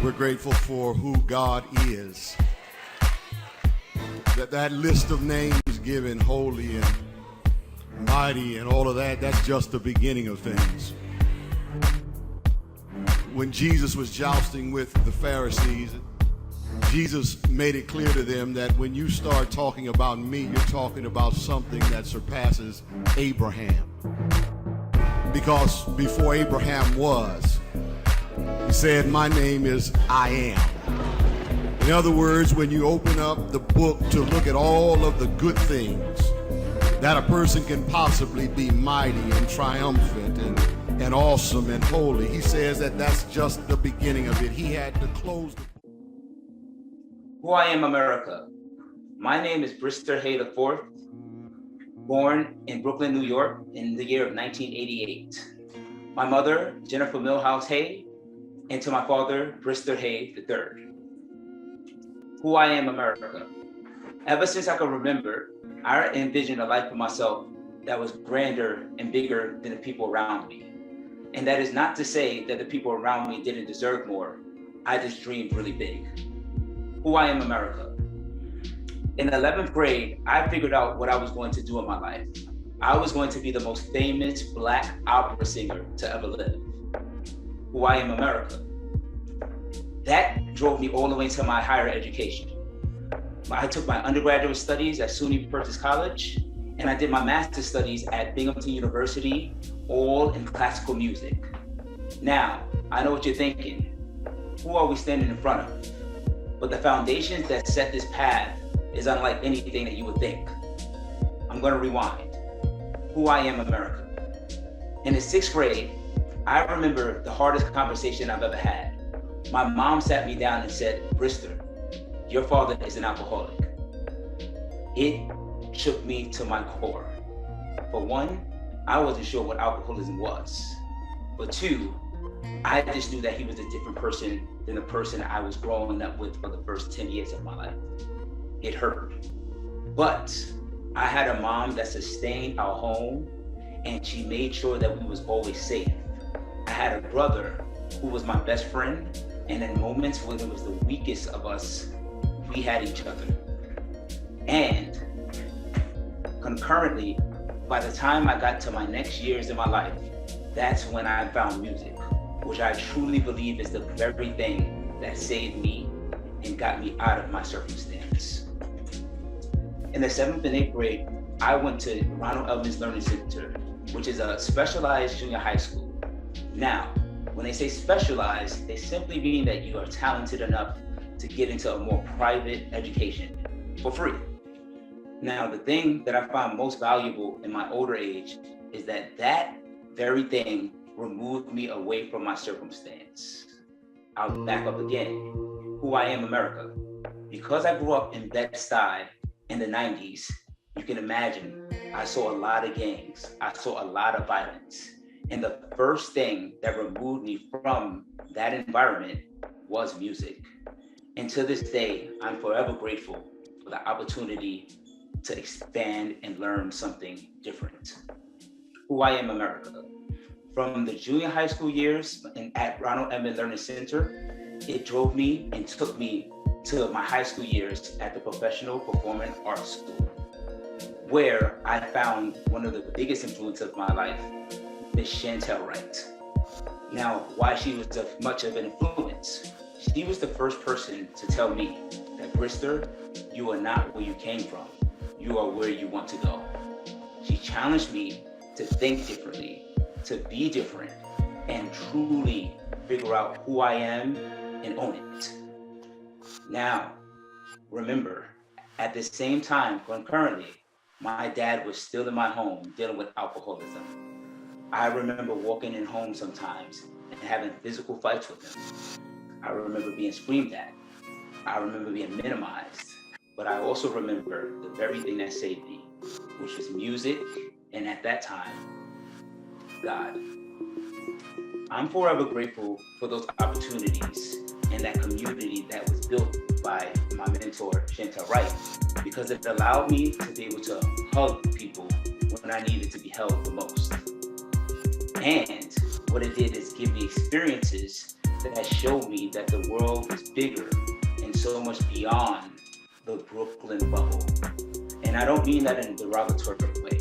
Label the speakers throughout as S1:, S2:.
S1: We're grateful for who God is. That list of names given, holy and mighty and all of that, that's just the beginning of things. When Jesus was jousting with the Pharisees, Jesus made it clear to them that when you start talking about me, you're talking about something that surpasses Abraham. Because before Abraham was, he said, my name is I am. In other words, when you open up the book to look at all of the good things that a person can possibly be, mighty and triumphant and awesome and holy, he says that that's just the beginning of it. He had to close the book.
S2: Who I am, America. My name is BRISTER Hay IV, born in Brooklyn, New York in the year of 1988. My mother, Jennifer Milhouse Hay, and to my father, BRISTER Hay III. Who I am, America. Ever since I can remember, I envisioned a life for myself that was grander and bigger than the people around me. And that is not to say that the people around me didn't deserve more. I just dreamed really big. Who I am, America. In 11th grade, I figured out what I was going to do in my life. I was going to be the most famous Black opera singer to ever live. Who I am, America. That drove me all the way to my higher education. I took my undergraduate studies at SUNY Purchase College, and I did my master's studies at Binghamton University, all in classical music. Now, I know what you're thinking. Who are we standing in front of? But the foundations that set this path is unlike anything that you would think. I'm gonna rewind. Who I am, America. In the 6th grade, I remember the hardest conversation I've ever had. My mom sat me down and said, BRISTER, your father is an alcoholic. It shook me to my core. For one, I wasn't sure what alcoholism was. For two, I just knew that he was a different person than the person I was growing up with for the first 10 years of my life. It hurt. But I had a mom that sustained our home, and she made sure that we was always safe. I had a brother who was my best friend, and in moments when it was the weakest of us, we had each other. And concurrently, by the time I got to my next years in my life, that's when I found music, which I truly believe is the very thing that saved me and got me out of my circumstance. In the 7th and 8th grade, I went to Ronald Elman's Learning Center, which is a specialized junior high school. Now, when they say specialized, they simply mean that you are talented enough to get into a more private education for free. Now, the thing that I found most valuable in my older age is that that very thing removed me away from my circumstance. I'll back up again. Who I am, America. Because I grew up in Bed-Stuy in the 90s, you can imagine I saw a lot of gangs. I saw a lot of violence. And the first thing that removed me from that environment was music. And to this day, I'm forever grateful for the opportunity to expand and learn something different. Who I am, America. From the junior high school years at Ronald Elman Learning Center, it drove me and took me to my high school years at the Professional Performing Arts School, where I found one of the biggest influences of my life, Miss Chantel Wright. Now, why she was much of an influence? She was the first person to tell me that, BRISTER, you are not where you came from. You are where you want to go. She challenged me to think differently, to be different, and truly figure out who I am and own it. Now, remember, at the same time, concurrently, my dad was still in my home dealing with alcoholism. I remember walking in home sometimes and having physical fights with him. I remember being screamed at. I remember being minimized. But I also remember the very thing that saved me, which was music, and at that time, God. I'm forever grateful for those opportunities and that community that was built by my mentor, Chantel Wright, because it allowed me to be able to hug people when I needed to be held the most. And what it did is give me experiences that showed me that the world is bigger and so much beyond the Brooklyn bubble. And I don't mean that in a derogatory way.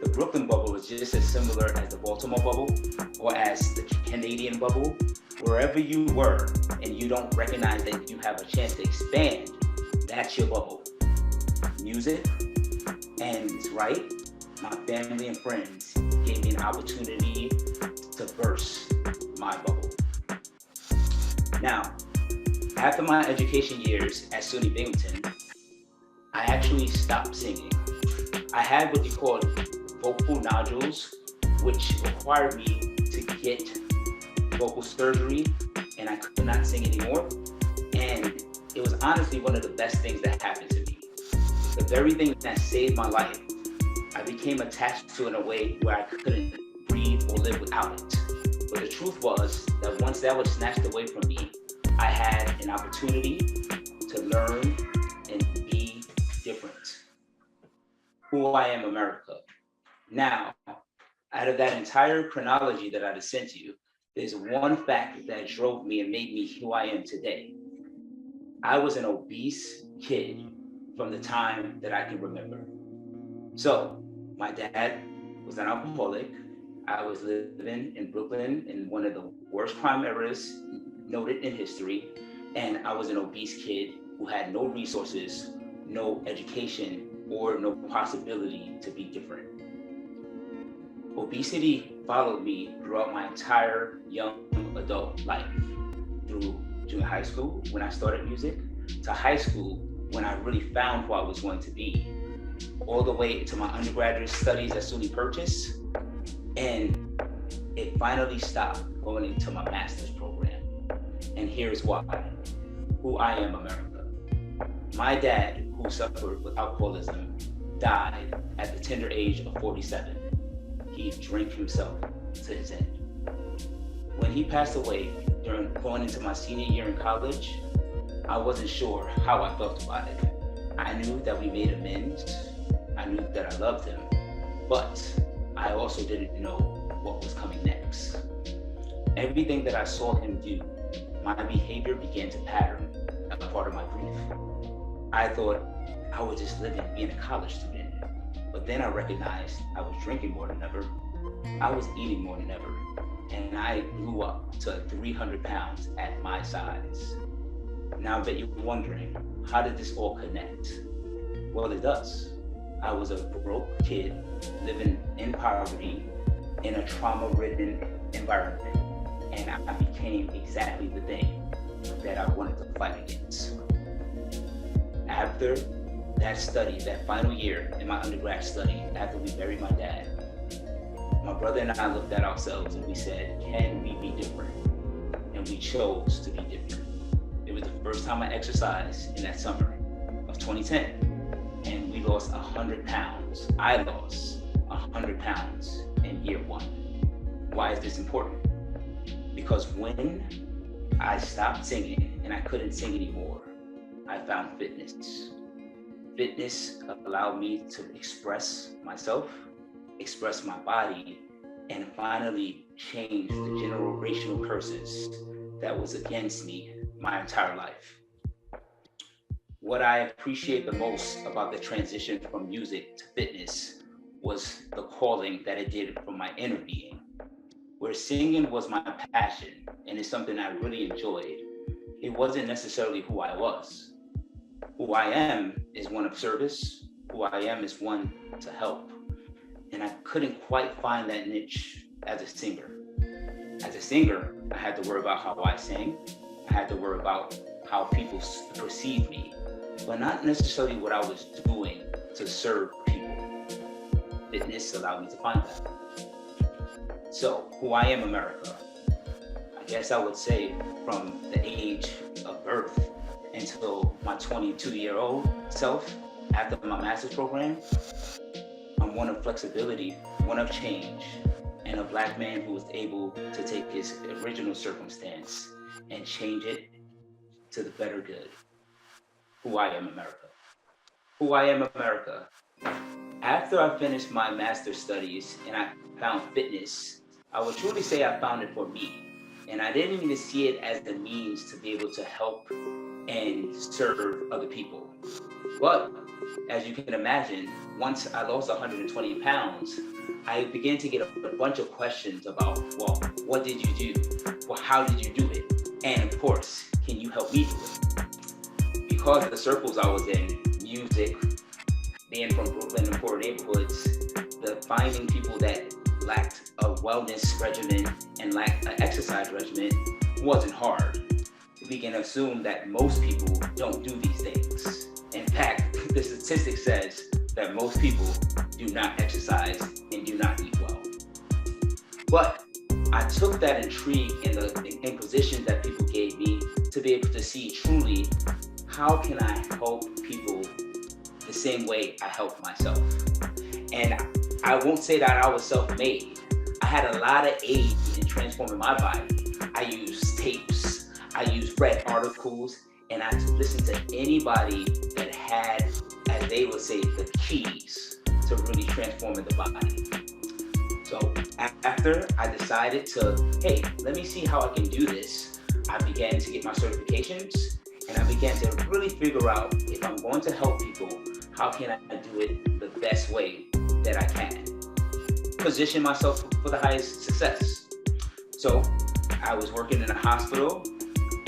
S2: The Brooklyn bubble is just as similar as the Baltimore bubble or as the Canadian bubble. Wherever you were and you don't recognize that you have a chance to expand, that's your bubble. Music, and right, my family and friends gave me an opportunity to burst my bubble. Now, after my education years at SUNY Binghamton, I actually stopped singing. I had what you call vocal nodules, which required me to get vocal surgery, and I could not sing anymore. And it was honestly one of the best things that happened to me. The very thing that saved my life, I became attached to in a way where I couldn't breathe or live without it. But the truth was that once that was snatched away from me, I had an opportunity to learn and be different. Who I am, America. Now, out of that entire chronology that I just sent you, there's one fact that drove me and made me who I am today. I was an obese kid from the time that I can remember. So, my dad was an alcoholic. I was living in Brooklyn in one of the worst crime areas noted in history, and I was an obese kid who had no resources, no education, or no possibility to be different. Obesity followed me throughout my entire young adult life, through junior high school when I started music, to high school when I really found who I was going to be, all the way to my undergraduate studies at SUNY Purchase, and it finally stopped going into my master's program. And here's why. Who I am, America. My dad, who suffered with alcoholism, died at the tender age of 47. He drank himself to his end. When he passed away during going into my senior year in college, I wasn't sure how I felt about it. I knew that we made amends. I knew that I loved him, but I also didn't know what was coming next. Everything that I saw him do, my behavior began to pattern a part of my grief. I thought I was just living, being a college student. But then I recognized I was drinking more than ever. I was eating more than ever. And I blew up to 300 pounds at my size. Now I bet you're wondering, how did this all connect? Well, it does. I was a broke kid living in poverty in a trauma-ridden environment. And I became exactly the thing that I wanted to fight against. After that study, that final year in my undergrad study, after we buried my dad, my brother and I looked at ourselves and we said, can we be different? And we chose to be different. It was the first time I exercised in that summer of 2010, and we lost 100 pounds. I lost 100 pounds in year one. Why is this important? Because when I stopped singing and I couldn't sing anymore, I found fitness. Fitness allowed me to express myself, express my body, and finally change the generational curses that was against me my entire life. What I appreciate the most about the transition from music to fitness was the calling that it did from my inner being. Where singing was my passion and it's something I really enjoyed, it wasn't necessarily who I was. Who I am is one of service. Who I am is one to help. And I couldn't quite find that niche as a singer. As a singer, I had to worry about how I sang. I had to worry about how people perceive me, but not necessarily what I was doing to serve people. Fitness allowed me to find that. So, who I am, America. I guess I would say from the age of birth until my 22-year-old self, after my master's program, I'm one of flexibility, one of change, and a Black man who was able to take his original circumstance and change it to the better good. Who I am, America. Who I am, America. After I finished my master's studies and I found fitness, I would truly say I found it for me. And I didn't even see it as the means to be able to help and serve other people. But as you can imagine, once I lost 120 pounds, I began to get a bunch of questions about, well, what did you do? Well, how did you do it? And of course, can you help me do it? Because of the circles I was in, music, being from Brooklyn and poor neighborhoods, the finding people that lacked a wellness regimen and lacked an exercise regimen wasn't hard. We can assume that most people don't do these things. In fact, the statistic says that most people do not exercise and do not eat well. But I took that intrigue in the inquisitions that people gave me to be able to see truly how can I help people the same way I help myself. And I won't say that I was self-made. I had a lot of aid in transforming my body. I used tapes, I used read articles, and I listened to anybody that had, as they would say, the keys to really transforming the body. So after I decided to, hey, let me see how I can do this, I began to get my certifications, and I began to really figure out if I'm going to help people, how can I do it the best way that I can? Position myself for the highest success. So I was working in a hospital,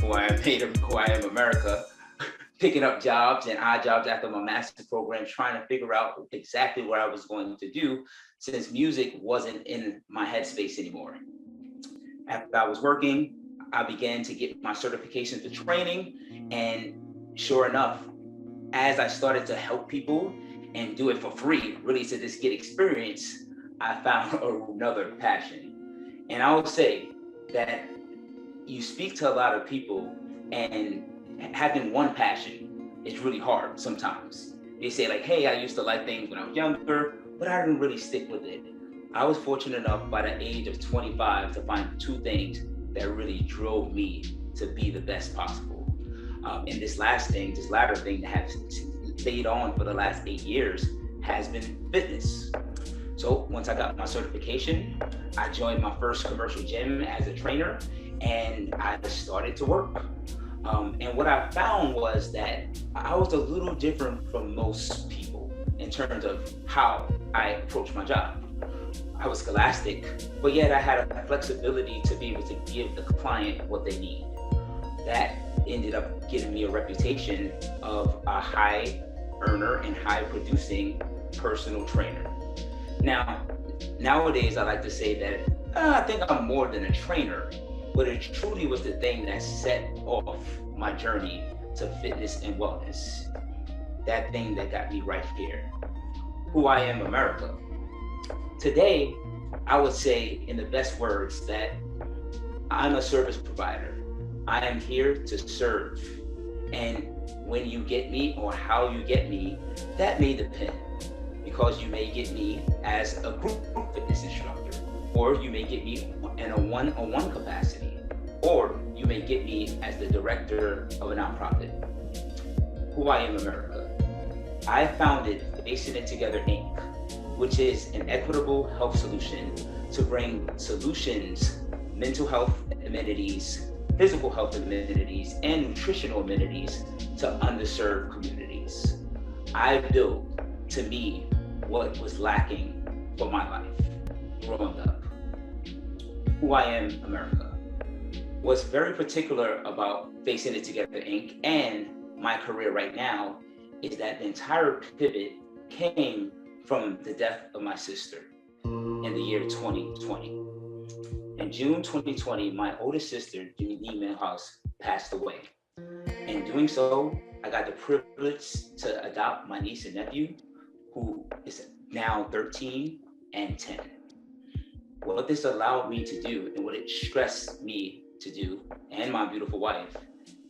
S2: who I am America, picking up jobs and odd jobs after my master's program, trying to figure out exactly what I was going to do since music wasn't in my headspace anymore. After I was working, I began to get my certifications for training, and sure enough, as I started to help people and do it for free, really to just get experience, I found another passion. And I would say that you speak to a lot of people, and having one passion is really hard sometimes. They say like, hey, I used to like things when I was younger, but I didn't really stick with it. I was fortunate enough by the age of 25 to find two things that really drove me to be the best possible. And this latter thing that has stayed on for the last 8 years has been fitness. So once I got my certification, I joined my first commercial gym as a trainer, and I started to work. And what I found was that I was a little different from most people in terms of how I approached my job. I was scholastic, but yet I had a flexibility to be able to give the client what they need. That ended up giving me a reputation of a high earner and high producing personal trainer. Now, nowadays I like to say that I think I'm more than a trainer, but it truly was the thing that set off my journey to fitness and wellness. That thing that got me right here. Who I am, America. Today, I would say in the best words that I'm a service provider. I am here to serve. And when you get me or how you get me, that may depend, because you may get me as a group fitness instructor, or you may get me in a one-on-one capacity, or you may get me as the director of a nonprofit. Who I am, America. I founded Facing It Together, Inc., which is an equitable health solution to bring solutions, mental health amenities, physical health amenities, and nutritional amenities to underserved communities. I built, to me, what was lacking for my life growing up. Who I am, America. What's very particular about Facing It Together, Inc. and my career right now is that the entire pivot came from the death of my sister in the year 2020. In June 2020, my oldest sister, Denise Milhouse, passed away. In doing so, I got the privilege to adopt my niece and nephew, who is now 13 and 10. What this allowed me to do, and what it stressed me to do, and my beautiful wife,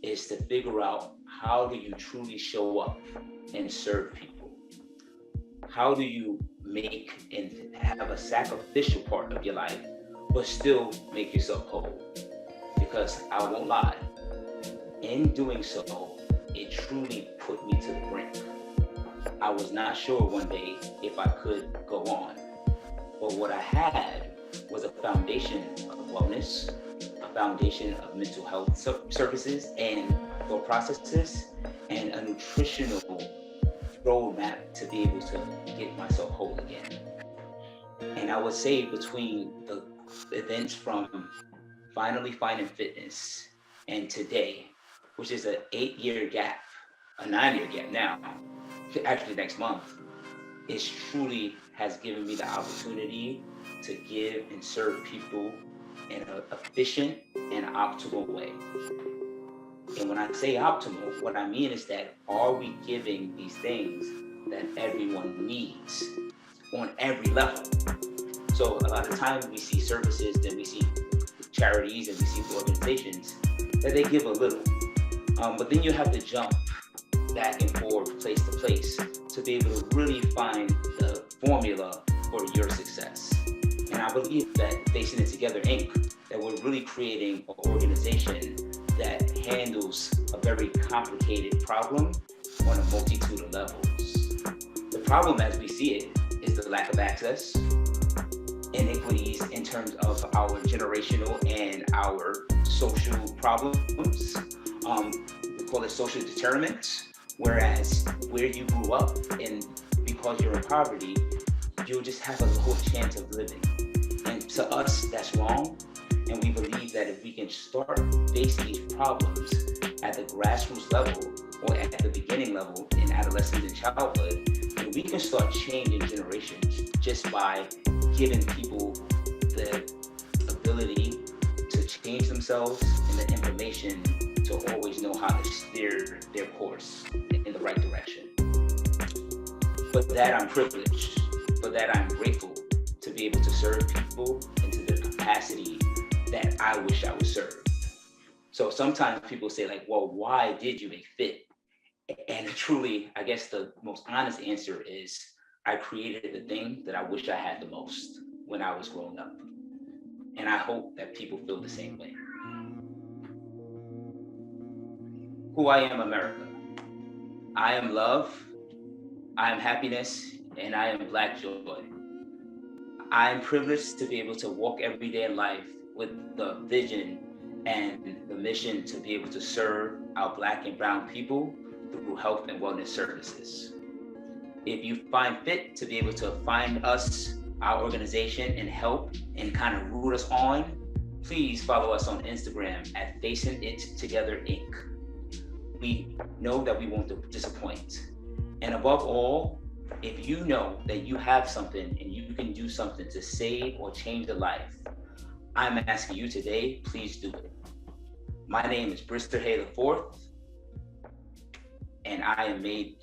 S2: is to figure out how do you truly show up and serve people? How do you make and have a sacrificial part of your life, but still make yourself whole? Because I won't lie, in doing so, it truly put me to the brink. I was not sure one day if I could go on, but what I had was a foundation of wellness, a foundation of mental health services and or processes, and a nutritional roadmap to be able to get myself whole again. And I would say between the events from finally finding fitness and today, which is an 8-year gap, a 9-year gap now, actually next month, it truly has given me the opportunity to give and serve people in an efficient and optimal way. And when I say optimal, what I mean is that are we giving these things that everyone needs on every level? So a lot of times we see services, then we see charities, and we see organizations that they give a little. But then you have to jump back and forth, place to place, to be able to really find the formula for your success. And I believe that Facing It Together Inc., that we're really creating an organization that handles a very complicated problem on a multitude of levels. The problem as we see it is the lack of access, inequities in terms of our generational and our social problems. We call it social determinants, whereas where you grew up and because you're in poverty, you'll just have a low chance of living. And to us, that's wrong. And we believe that if we can start facing these problems at the grassroots level or at the beginning level in adolescence and childhood, then we can start changing generations just by giving people the ability to change themselves and the information to always know how to steer their course in the right direction. For that, I'm privileged. For that, I'm grateful to be able to serve people into the capacity that I wish I was served. So sometimes people say like, well, why did you make FIT? And truly, I guess the most honest answer is I created the thing that I wish I had the most when I was growing up. And I hope that people feel the same way. Who I am, America. I am love, I am happiness, and I am Black joy. I am privileged to be able to walk every day in life with the vision and the mission to be able to serve our Black and brown people through health and wellness services. If you find fit to be able to find us, our organization, and help and kind of root us on, please follow us on Instagram at Facing It Together Inc. We know that we won't disappoint. And above all, if you know that you have something and you can do something to save or change a life, I'm asking you today, please do it. My name is BRISTER Hay IV, and I am made